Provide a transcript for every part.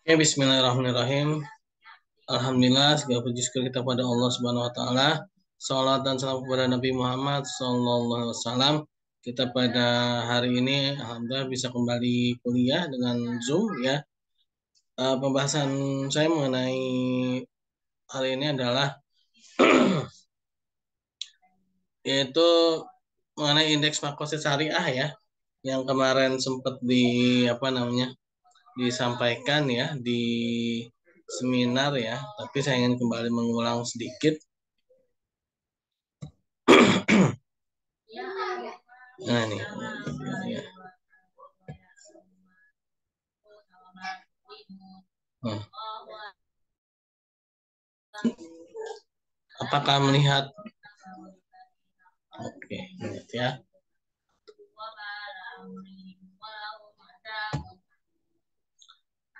Ya, bismillahirrahmanirrahim. Alhamdulillah, segala puji syukur kita pada Allah Subhanahu wa taala. Salat dan salam kepada Nabi Muhammad sallallahu alaihi wasallam. Kita pada hari ini alhamdulillah bisa kembali kuliah dengan Zoom ya. Pembahasan saya mengenai hari ini adalah yaitu mengenai indeks makosid syariah ya, yang kemarin sempat disampaikan ya di seminar ya, tapi saya ingin kembali mengulang sedikit. Nah, nih. Ya. Hmm. Apakah melihat? Oke, lihat ya.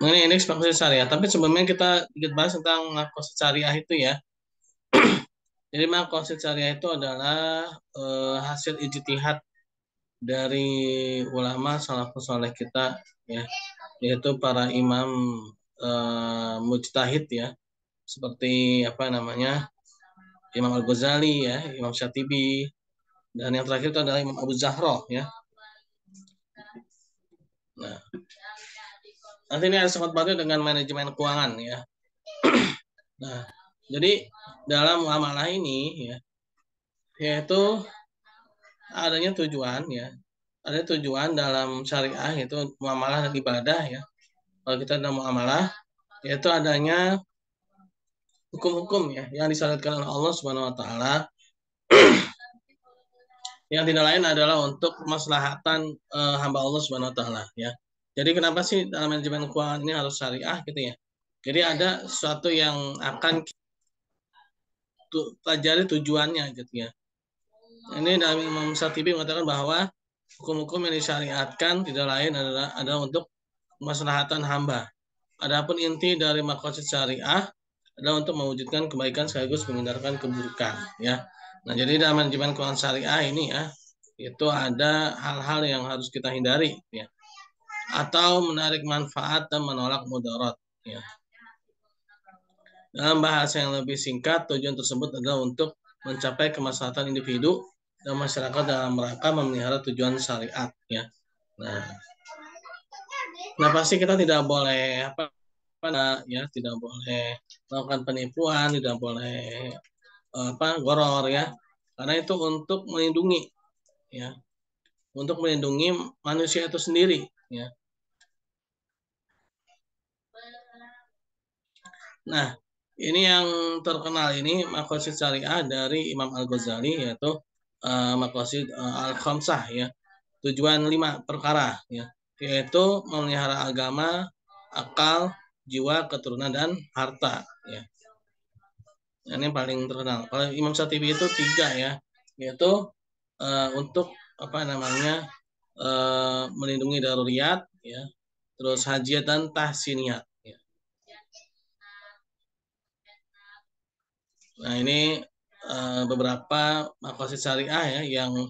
Mengenai indeks makosid syariah, tapi sebelumnya kita sedikit bahas tentang makosid syariah itu ya. Jadi makosid syariah itu adalah hasil ijtihad dari ulama salafus saleh kita ya, yaitu para imam mujtahid ya, seperti Imam Al-Ghazali ya, Imam Syatibi, dan yang terakhir itu adalah Imam Abu Zahra ya. Nah, nanti ini ada sangat baru dengan manajemen keuangan ya. Nah, jadi dalam muamalah ini ya, yaitu adanya tujuan ya, ada tujuan dalam syariah yaitu muamalah dan ibadah ya. Kalau kita dalam muamalah, yaitu adanya hukum-hukum ya yang disyariatkan oleh Allah Subhanahu Wa Taala, yang tidak lain adalah untuk kemaslahatan hamba Allah Subhanahu Wa Taala ya. Jadi kenapa sih dalam manajemen keuangan ini harus syariah gitu ya? Jadi ada sesuatu yang akan pelajari tujuannya gitu ya. Ini dari Imam Syatibi mengatakan bahwa hukum-hukum yang disyariatkan tidak lain adalah untuk kemaslahatan hamba. Adapun inti dari maqasid syariah adalah untuk mewujudkan kebaikan sekaligus menghindarkan keburukan ya. Nah, jadi dalam manajemen keuangan syariah ini ya, itu ada hal-hal yang harus kita hindari ya. Atau menarik manfaat dan menolak mudarat ya. Dalam bahasa yang lebih singkat, tujuan tersebut adalah untuk mencapai kemaslahatan individu dan masyarakat dalam rangka memelihara tujuan syariat ya. Nah, pasti kita tidak boleh tidak boleh melakukan penipuan, tidak boleh goror ya. Karena itu untuk melindungi ya. Untuk melindungi manusia itu sendiri ya. Nah, ini yang terkenal ini maqasid syariah dari Imam Al-Ghazali, yaitu maqasid al-khamsah ya. Tujuan 5 perkara ya, yaitu memelihara agama, akal, jiwa, keturunan, dan harta ya. Ini paling terkenal. Kalau Imam Syatibi itu 3 ya, yaitu untuk melindungi daruriyat ya, terus hajiat dan tahsiniyat ya. Nah, ini beberapa maqasid syariah ya yang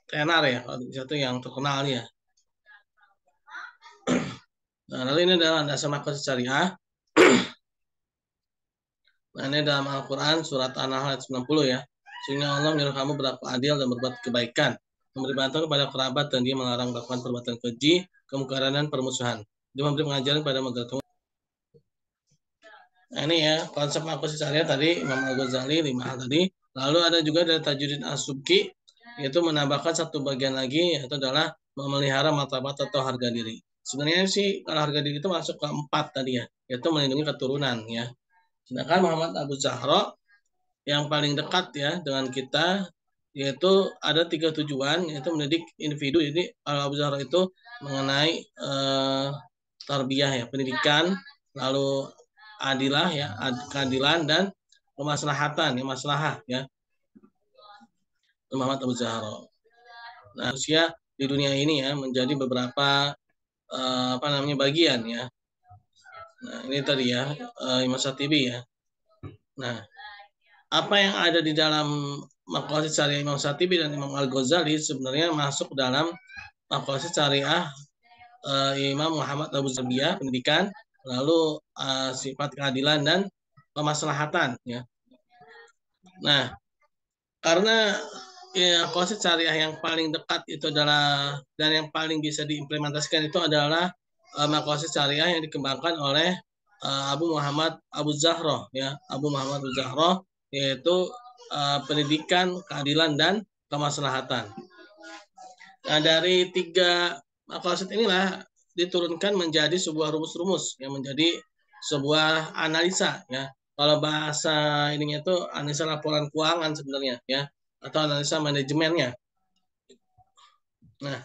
tenar ya, satu yang terkenal ya. Nah, lalu ini adalah dasar maqasid syariah. Nah, ini dalam Al-Quran surat An-Nahl ayat 90 ya. Sehingga Allah menyuruh kamu berlaku adil dan berbuat kebaikan, memberi bantuan kepada kerabat, dan dia melarang melakukan perbuatan keji, kemungkaran, dan permusuhan. Dia memberi pengajaran pada negara. Nah, ini ya konsep maqasid syariah tadi Imam Al-Ghazali 5 hal tadi. Lalu ada juga dari Tajuddin As-Subki, yaitu menambahkan satu bagian lagi, yaitu adalah memelihara martabat atau harga diri. Sebenarnya sih kalau harga diri itu masuk ke 4 tadi ya, yaitu melindungi keturunan ya. Sedangkan Muhammad Abu Zahra yang paling dekat ya dengan kita, yaitu ada 3 tujuan, yaitu mendidik individu. Jadi kalau Abu Zahra itu mengenai tarbiyah ya, pendidikan, lalu adilah ya, keadilan, dan kemaslahatan ya, maslahah ya, Muhammad Abu Zahra. Nah, manusia di dunia ini ya menjadi beberapa bagian ya. Nah, ini tadi ya Imam Syatibi ya. Nah, apa yang ada di dalam maqasid syariah Imam Syatibi dan Imam Al-Ghazali sebenarnya masuk dalam maqasid syariah Imam Muhammad Abu Zahra, pendidikan, lalu sifat keadilan dan kemaslahatan ya. Nah, karena ya, konsep syariah yang paling dekat itu adalah dan yang paling bisa diimplementasikan itu adalah makosid syariah yang dikembangkan oleh Abu Muhammad Abu Zahroh ya, Abu Muhammad Abu Zahroh, yaitu pendidikan, keadilan dan kemaslahatan. Nah, dari tiga makosid inilah diturunkan menjadi sebuah rumus-rumus yang menjadi sebuah analisa ya. Kalau bahasa ininya itu analisa laporan keuangan sebenarnya ya, atau analisa manajemennya. Nah,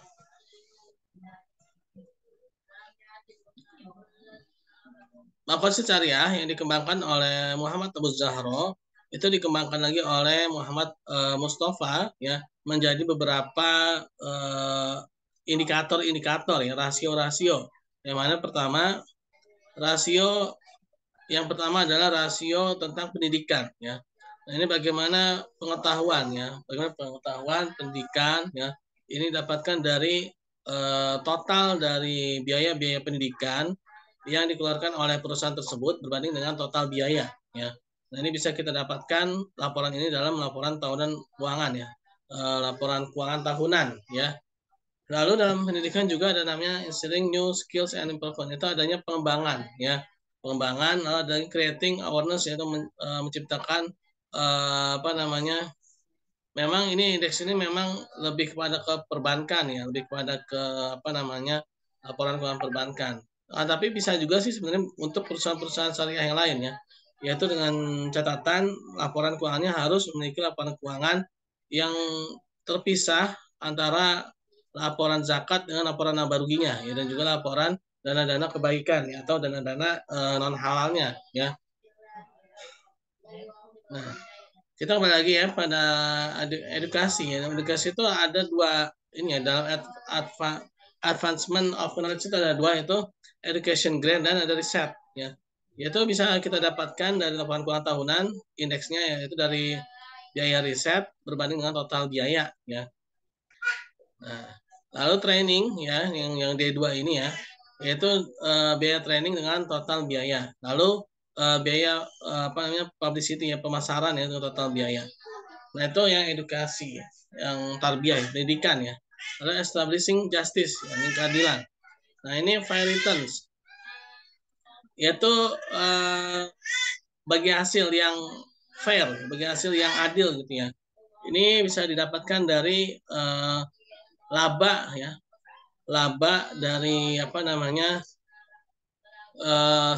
makosid syariah yang dikembangkan oleh Muhammad Abu Zahro itu dikembangkan lagi oleh Muhammad Mustafa ya, menjadi beberapa indikator-indikator ya, rasio-rasio. Yang mana pertama, rasio yang pertama adalah rasio tentang pendidikan ya. Nah, ini bagaimana pengetahuan ya, bagaimana pengetahuan pendidikan ya. Ini dapatkan dari total dari biaya-biaya pendidikan yang dikeluarkan oleh perusahaan tersebut berbanding dengan total biaya ya. Nah, ini bisa kita dapatkan laporan ini dalam laporan tahunan keuangan ya. Laporan keuangan tahunan ya. Lalu dalam pendidikan juga ada namanya instilling new skills and improvement. Itu adanya pengembangan ya. Pengembangan dan creating awareness, yaitu menciptakan apa namanya? Memang ini indeks ini memang lebih kepada ke perbankan ya, lebih kepada ke apa namanya? Laporan keuangan perbankan. Nah, tapi bisa juga sih sebenarnya untuk perusahaan-perusahaan syariah yang lain ya. Yaitu dengan catatan laporan keuangannya harus memiliki laporan keuangan yang terpisah antara laporan zakat dengan laporan laba ruginya ya, dan juga laporan dana-dana kebaikan ya, atau dana-dana non halalnya ya. Nah, kita kembali lagi ya pada edukasi ya. Edukasi itu ada dua ini ya, dalam advancement of knowledge itu ada dua, itu education grant dan ada riset ya. Yaitu bisa kita dapatkan dari laporan keuangan tahunan, indeksnya yaitu dari biaya riset berbanding dengan total biaya ya. Nah, lalu training ya, yang D2 ini ya, yaitu biaya training dengan total biaya. Lalu biaya apa namanya, publicity ya, pemasaran ya, dengan total biaya. Nah, itu yang edukasi ya, yang tarbiyah ya, pendidikan ya. Lalu establishing justice ya, ini keadilan. Nah, ini fair returns, yaitu bagi hasil yang fair, bagi hasil yang adil gitu ya. Ini bisa didapatkan dari laba ya, laba dari apa namanya,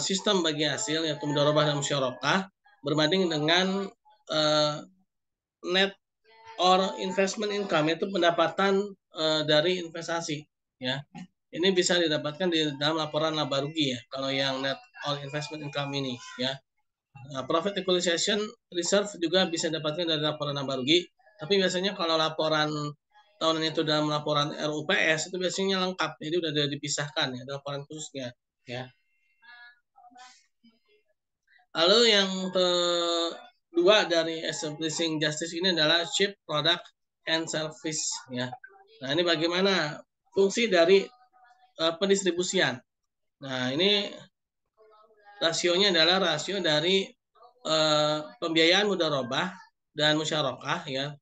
sistem bagi hasil yaitu mudharabah dan musyarakah berbanding dengan net or investment income, itu pendapatan dari investasi ya. Ini bisa didapatkan di dalam laporan laba rugi ya, kalau yang net or investment income ini ya. Nah, profit equalization reserve juga bisa didapatkan dari laporan laba rugi, tapi biasanya kalau laporan tahunan itu dalam laporan RUPS itu biasanya lengkap, jadi udah dipisahkan ya, laporan khususnya ya. Lalu yang kedua dari establishing justice ini adalah cheap product and service ya. Nah, ini bagaimana fungsi dari pendistribusian. Nah, ini rasionya adalah rasio dari pembiayaan mudharabah dan musyarakah ya,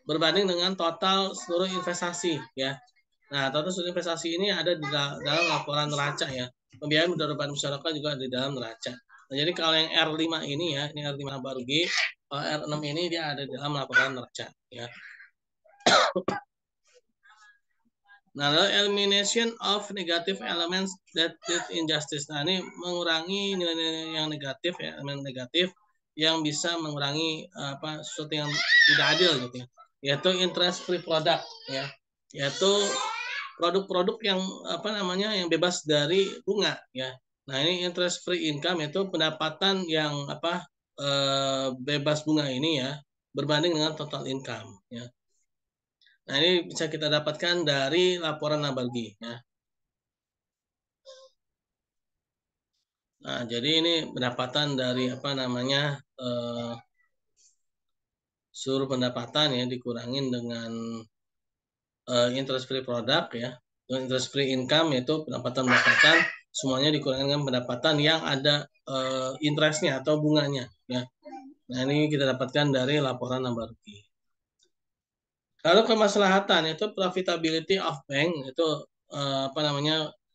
berbanding dengan total seluruh investasi ya. Nah, total seluruh investasi ini ada di dalam laporan neraca ya. Pembiayaan mudharabah dan musyarakah juga ada di dalam neraca. Nah, jadi kalau yang R5 ini ya, ini R5 laba rugi, kalau R6 ini dia ada di dalam laporan neraca ya. Nah, lalu elimination of negative elements that lead injustice. Nah, ini mengurangi nilai-nilai yang negatif ya, elemen negatif yang bisa mengurangi sesuatu yang tidak adil gitu ya. Yaitu interest free product ya. Yaitu produk-produk yang apa namanya, yang bebas dari bunga ya. Nah, ini interest free income, itu pendapatan yang bebas bunga ini ya, berbanding dengan total income ya. Nah, ini bisa kita dapatkan dari laporan laba rugi ya. Nah, jadi ini pendapatan dari apa namanya, seluruh pendapatan ya dikurangin dengan interest free product ya, interest free income, yaitu pendapatan semuanya dikurangi dengan pendapatan yang ada interestnya atau bunganya, ya. Nah, ini kita dapatkan dari laporan laba rugi. Lalu kemaslahatan itu profitability of bank, itu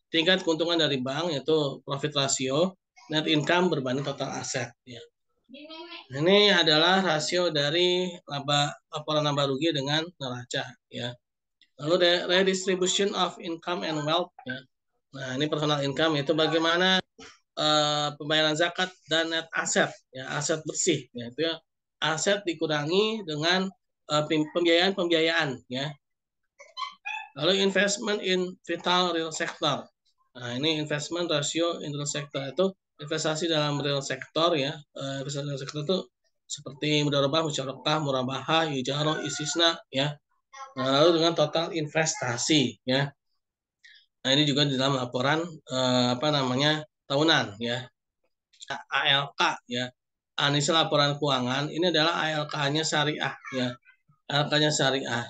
tingkat keuntungan dari bank, yaitu profit ratio net income berbanding total aset, ya. Ini adalah rasio dari laporan laba rugi dengan neraca, ya. Lalu redistribution of income and wealth, ya. Nah, ini personal income itu bagaimana pembayaran zakat dan net aset, ya, aset bersih, ya, itu ya, aset dikurangi dengan pembiayaan, ya. Lalu investment in vital real sector. Nah, ini investment ratio in real sector itu investasi dalam real sector, ya. Investasi real sector itu seperti mudharabah, musyarakah, murabahah, ijarah, istisna, ya. Nah, lalu dengan total investasi, ya. Nah, ini juga di dalam laporan tahunan, ya. ALK, ya. Analisis laporan keuangan ini adalah ALK-nya syariah, ya. ALK-nya syariah,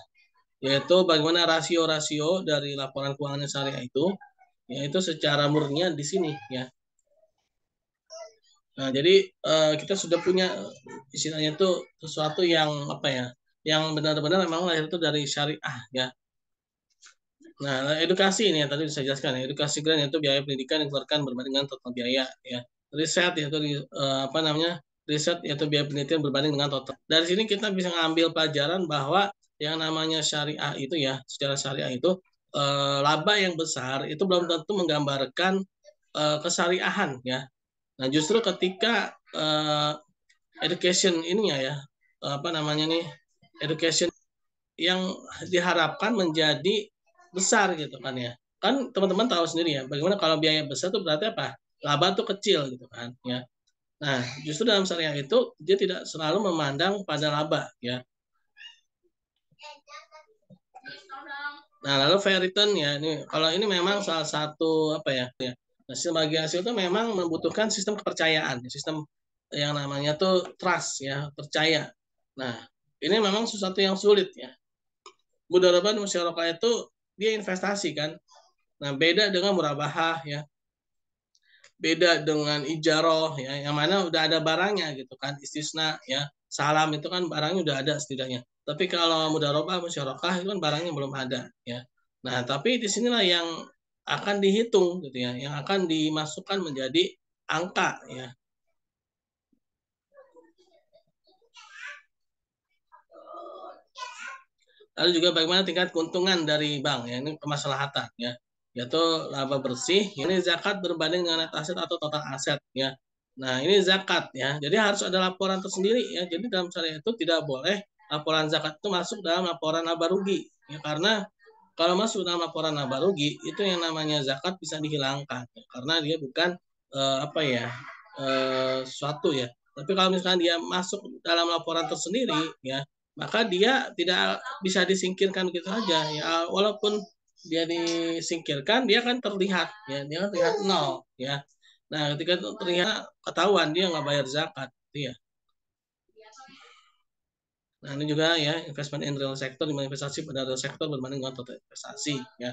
yaitu bagaimana rasio-rasio dari laporan keuangan syariah itu, yaitu secara murni di sini, ya. Nah, jadi kita sudah punya istilahnya itu sesuatu yang yang benar-benar memang lahir itu dari syariah, ya. Nah, edukasi ini yang tadi saya jelaskan, ya. Edukasi grant itu biaya pendidikan yang dikeluarkan berbanding dengan total biaya, ya. Riset yaitu riset yaitu biaya penelitian berbanding dengan total. Dari sini kita bisa mengambil pelajaran bahwa yang namanya syariah itu, ya, secara syariah itu laba yang besar itu belum tentu menggambarkan kesyariahan, ya. Nah, justru ketika education ininya, ya, education yang diharapkan menjadi besar gitu kan, ya. Kan teman-teman tahu sendiri, ya, bagaimana kalau biaya besar itu berarti apa? Laba tuh kecil gitu kan, ya. Nah, justru dalam syariah itu dia tidak selalu memandang pada laba, ya. Nah, lalu fair return, ya, ini kalau ini memang salah satu Nah, sebagai hasil itu memang membutuhkan sistem kepercayaan, sistem yang namanya tuh trust, ya, percaya. Nah, ini memang sesuatu yang sulit, ya. Mudharabah musyarakah itu dia investasi kan. Nah, beda dengan murabahah, ya. Beda dengan ijaroh, ya, yang mana udah ada barangnya gitu kan. Istisna, ya. Salam itu kan barangnya udah ada setidaknya. Tapi kalau mudharabah musyarakah itu kan barangnya belum ada, ya. Nah, tapi di sinilah yang akan dihitung gitu, ya, yang akan dimasukkan menjadi angka, ya. Lalu juga bagaimana tingkat keuntungan dari bank, ya, ini kemaslahatan, ya, yaitu laba bersih, ini zakat berbanding dengan net aset atau total aset, ya. Nah, ini zakat, ya, jadi harus ada laporan tersendiri, ya. Jadi dalam syariah itu tidak boleh laporan zakat itu masuk dalam laporan laba rugi, ya, karena kalau masuk dalam laporan laba rugi itu yang namanya zakat bisa dihilangkan, ya, karena dia bukan suatu, ya. Tapi kalau misalkan dia masuk dalam laporan tersendiri, ya, maka dia tidak bisa disingkirkan gitu saja, ya, walaupun dia disingkirkan dia kan terlihat, ya, dia kan terlihat nol, ya. Nah, ketika itu terlihat ketahuan dia nggak bayar zakat, gitu, ya. Nah, ini juga, ya, investment in real sector, investasi pada real sector berbanding dengan total investasi, ya.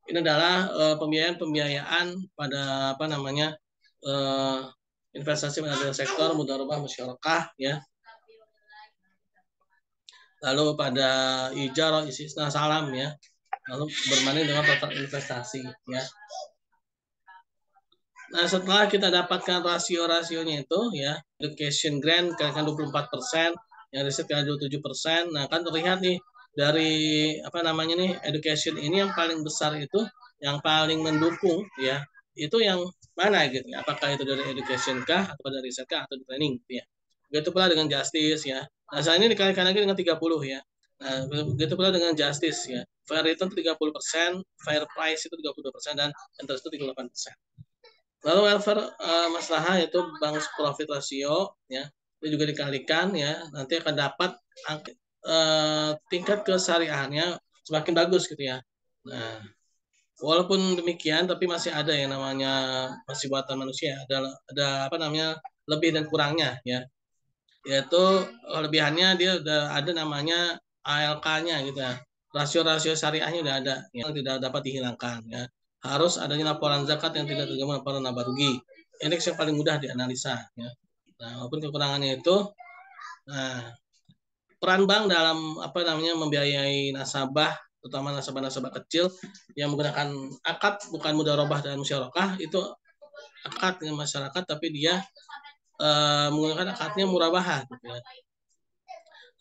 Ini adalah pembiayaan pada investasi pada real sector, mudharabah musyarakah, ya. Lalu pada ijarah, istisna, salam, ya. Lalu berbanding dengan total investasi, ya. Nah, setelah kita dapatkan rasio-rasionya itu, ya, education grant katakan 24%, yang riset katakan 27%. Nah, kan terlihat nih dari education ini yang paling besar itu, yang paling mendukung, ya, itu yang mana gitu, ya. Apakah itu dari education kah, atau dari riset kah, atau dari training, gitu, ya. Begitu pula dengan justice, ya. Nah, saat ini dikalikan lagi dengan 30, ya. Nah, begitu pula dengan justice, ya. Fair return 30%, fair price itu 32%, dan interest itu 38%. Lalu welfare maslahah yaitu bank profit ratio, ya, itu juga dikalikan, ya, nanti akan dapat tingkat kesyariahannya semakin bagus gitu, ya. Nah, walaupun demikian tapi masih ada yang namanya masih buatan manusia, ada lebih dan kurangnya, ya. Yaitu kelebihannya dia udah ada namanya ALK-nya gitu, ya. Rasio-rasio syariahnya udah ada, yang tidak dapat dihilangkan, ya. harus adanya laporan zakat yang tidak tergabung laporan laba rugi. Indeks yang paling mudah dianalisa. Ya. Nah, walaupun kekurangannya itu, nah, peran bank dalam membiayai nasabah, terutama nasabah-nasabah kecil yang menggunakan akad bukan mudharabah dan musyarakah, itu akad dengan masyarakat tapi dia menggunakan akadnya murabahah. Gitu ya.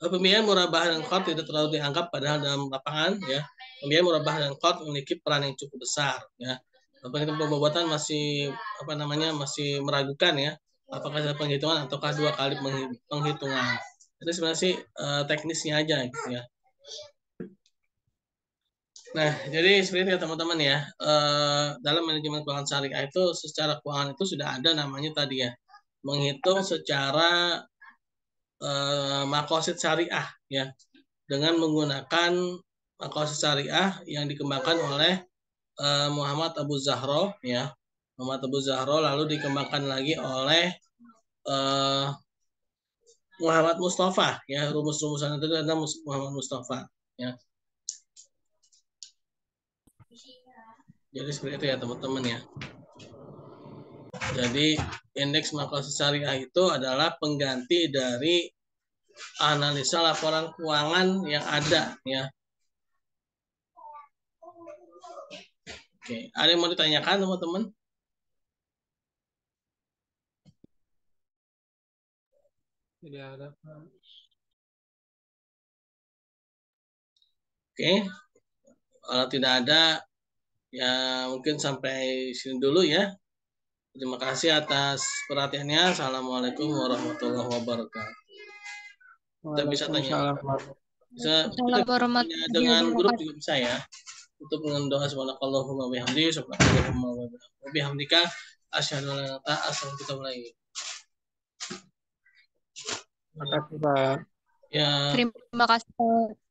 Pembiayaan murabahah dan qard tidak terlalu dianggap, padahal dalam lapangan ya pembiayaan murabahah dan qard memiliki peran yang cukup besar ya. Pembobotan masih masih meragukan ya apakah ada penghitungan ataukah 2 kali penghitungan. Itu sebenarnya sih teknisnya aja gitu ya. Nah, jadi seperti itu ya teman-teman ya. Dalam manajemen keuangan syariah itu secara keuangan itu sudah ada namanya tadi ya. Menghitung secara makosid syariah ya. Dengan menggunakan makosid syariah yang dikembangkan oleh Muhammad Abu Zahro ya. Muhammad Abu Zahro lalu dikembangkan lagi oleh Muhammad Mustafa ya. Rumus-rumusan itu ada Muhammad Mustafa ya. Jadi seperti itu ya teman-teman ya. Jadi indeks makosid syariah itu adalah pengganti dari analisa laporan keuangan yang ada ya. Oke, ada yang mau ditanyakan teman-teman? Tidak ada. Oke, kalau tidak ada ya mungkin sampai sini dulu ya. Terima kasih atas perhatiannya. Assalamualaikum warahmatullahi wabarakatuh. Kita bisa tanya. Bisa kita tanya dengan grup juga bisa ya. Untuk dengan doa subhanakallahumma bihamdi subhanakallahumma wa bihamdika asyhadu an la ilaha illa anta astaghfiruka wa atubu ilaik. Terima kasih, Pak. Ya. Terima kasih.